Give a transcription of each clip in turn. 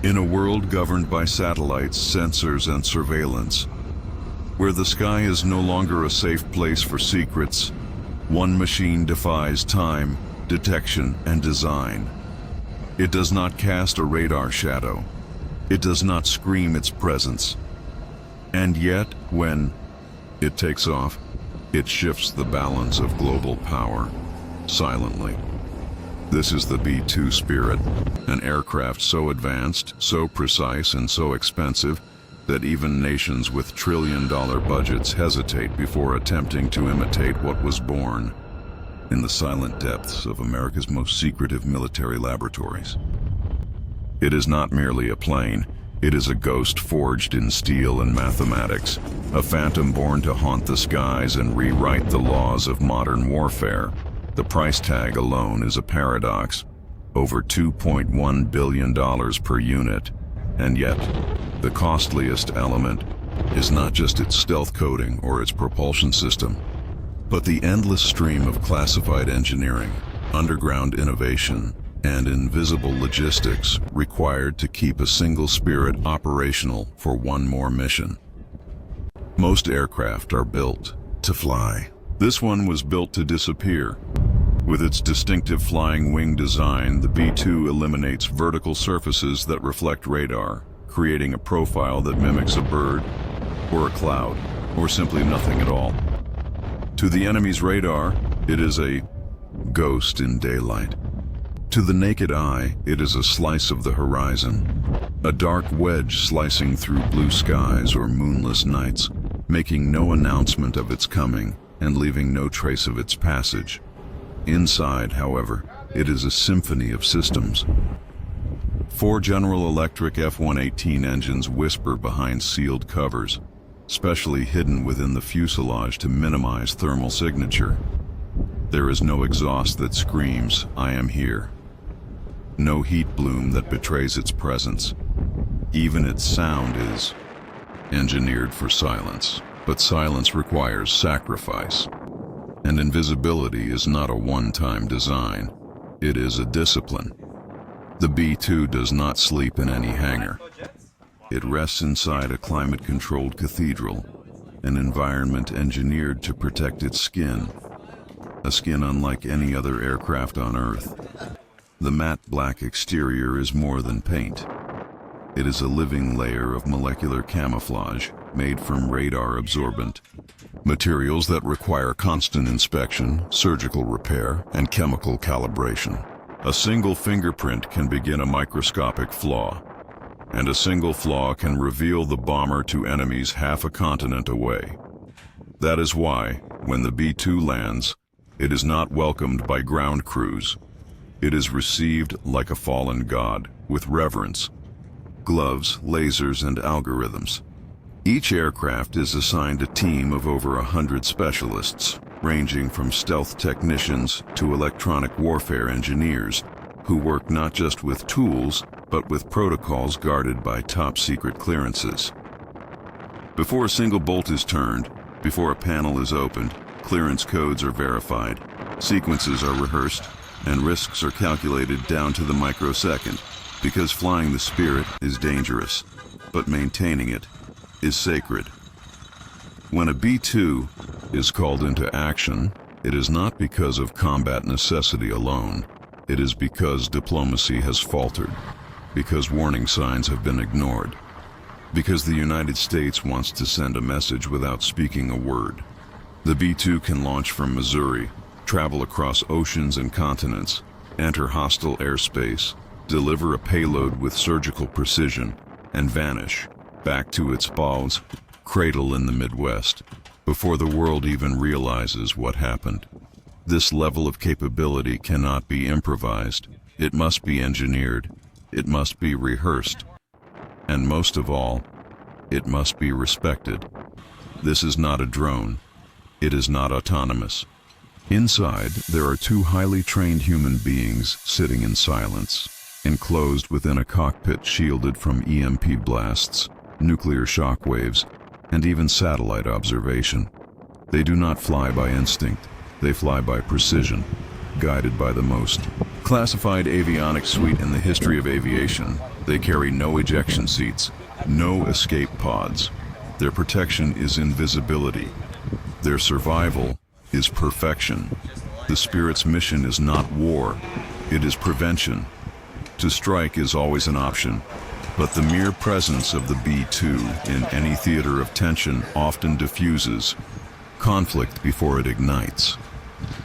In a world governed by satellites, sensors, and surveillance, where the sky is no longer a safe place for secrets, one machine defies time, detection, and design. It does not cast a radar shadow. It does not scream its presence. And yet, when it takes off, it shifts the balance of global power, silently. This is the B-2 Spirit, an aircraft so advanced, so precise, and so expensive that even nations with trillion-dollar budgets hesitate before attempting to imitate what was born in the silent depths of America's most secretive military laboratories. It is not merely a plane, it is a ghost forged in steel and mathematics, a phantom born to haunt the skies and rewrite the laws of modern warfare. The price tag alone is a paradox, over $2.1 billion per unit, and yet the costliest element is not just its stealth coating or its propulsion system, but the endless stream of classified engineering, underground innovation, and invisible logistics required to keep a single Spirit operational for one more mission. Most aircraft are built to fly. This one was built to disappear. With its distinctive flying wing design, the B-2 eliminates vertical surfaces that reflect radar, creating a profile that mimics a bird, or a cloud, or simply nothing at all. To the enemy's radar, it is a ghost in daylight. To the naked eye, it is a slice of the horizon, a dark wedge slicing through blue skies or moonless nights, making no announcement of its coming and leaving no trace of its passage. Inside, however, it is a symphony of systems. 4 General Electric F-118 engines whisper behind sealed covers, specially hidden within the fuselage to minimize thermal signature. There is no exhaust that screams, "I am here." No heat bloom that betrays its presence. Even its sound is engineered for silence. But silence requires sacrifice. And invisibility is not a one-time design. It is a discipline. The B-2 does not sleep in any hangar. It rests inside a climate-controlled cathedral, an environment engineered to protect its skin, a skin unlike any other aircraft on Earth. The matte black exterior is more than paint. It is a living layer of molecular camouflage made from radar-absorbent materials that require constant inspection, surgical repair, and chemical calibration. A single fingerprint can begin a microscopic flaw, and a single flaw can reveal the bomber to enemies half a continent away. That is why, when the B-2 lands, it is not welcomed by ground crews. It is received like a fallen god, with reverence, gloves, lasers, and algorithms. Each aircraft is assigned a team of over 100 specialists, ranging from stealth technicians to electronic warfare engineers, who work not just with tools, but with protocols guarded by top-secret clearances. Before a single bolt is turned, before a panel is opened, clearance codes are verified, sequences are rehearsed, and risks are calculated down to the microsecond, because flying the Spirit is dangerous, but maintaining it is sacred. When a B-2 is called into action, it is not because of combat necessity alone. It is because diplomacy has faltered, because warning signs have been ignored, because the United States wants to send a message without speaking a word. The B-2 can launch from Missouri, travel across oceans and continents, enter hostile airspace, deliver a payload with surgical precision, and vanish back to its ball's cradle in the Midwest before the world even realizes what happened. This level of capability cannot be improvised. It must be engineered. It must be rehearsed. And most of all, it must be respected. This is not a drone. It is not autonomous. Inside, there are 2 highly trained human beings sitting in silence, enclosed within a cockpit shielded from EMP blasts, nuclear shock waves, and even satellite observation. They do not fly by instinct. They fly by precision, guided by the most Classified avionics suite in the history of aviation, they carry no ejection seats, no escape pods. Their protection is invisibility. Their survival is perfection. The Spirit's mission is not war, it is prevention. To strike is always an option, but the mere presence of the B-2 in any theater of tension often diffuses conflict before it ignites.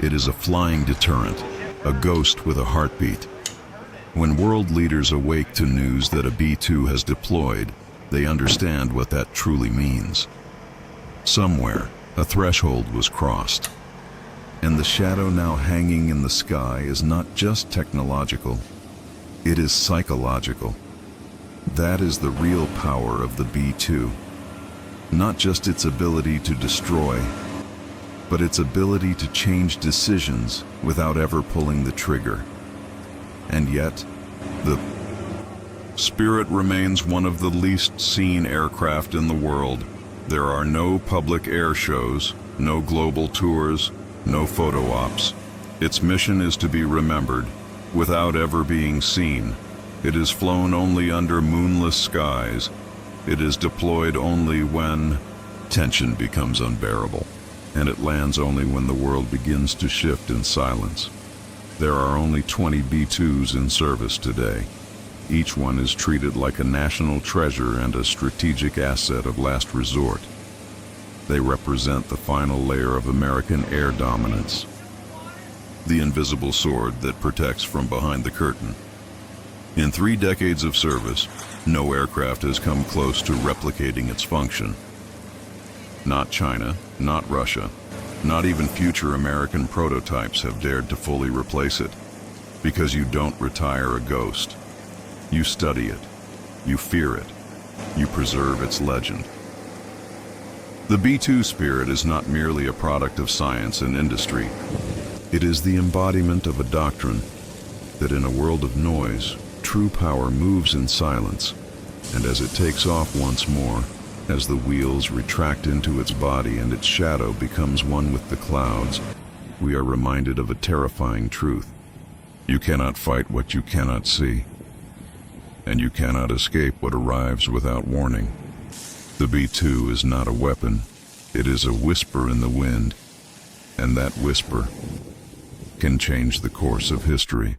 It is a flying deterrent, a ghost with a heartbeat. When world leaders awake to news that a B-2 has deployed, they understand what that truly means. Somewhere, a threshold was crossed. And the shadow now hanging in the sky is not just technological, it is psychological. That is the real power of the B-2. Not just its ability to destroy, but its ability to change decisions without ever pulling the trigger. And yet, the Spirit remains one of the least seen aircraft in the world. There are no public air shows, no global tours, no photo ops. Its mission is to be remembered without ever being seen. It is flown only under moonless skies. It is deployed only when tension becomes unbearable. And it lands only when the world begins to shift in silence. There are only 20 B-2s in service today. Each one is treated like a national treasure and a strategic asset of last resort. They represent the final layer of American air dominance, the invisible sword that protects from behind the curtain. In 3 decades of service, no aircraft has come close to replicating its function. Not China, not Russia, not even future American prototypes have dared to fully replace it. Because you don't retire a ghost. You study it, you fear it, you preserve its legend. The B-2 Spirit is not merely a product of science and industry. It is the embodiment of a doctrine that in a world of noise, true power moves in silence, and as it takes off once more, as the wheels retract into its body and its shadow becomes one with the clouds, we are reminded of a terrifying truth. You cannot fight what you cannot see, and you cannot escape what arrives without warning. The B-2 is not a weapon, it is a whisper in the wind, and that whisper can change the course of history.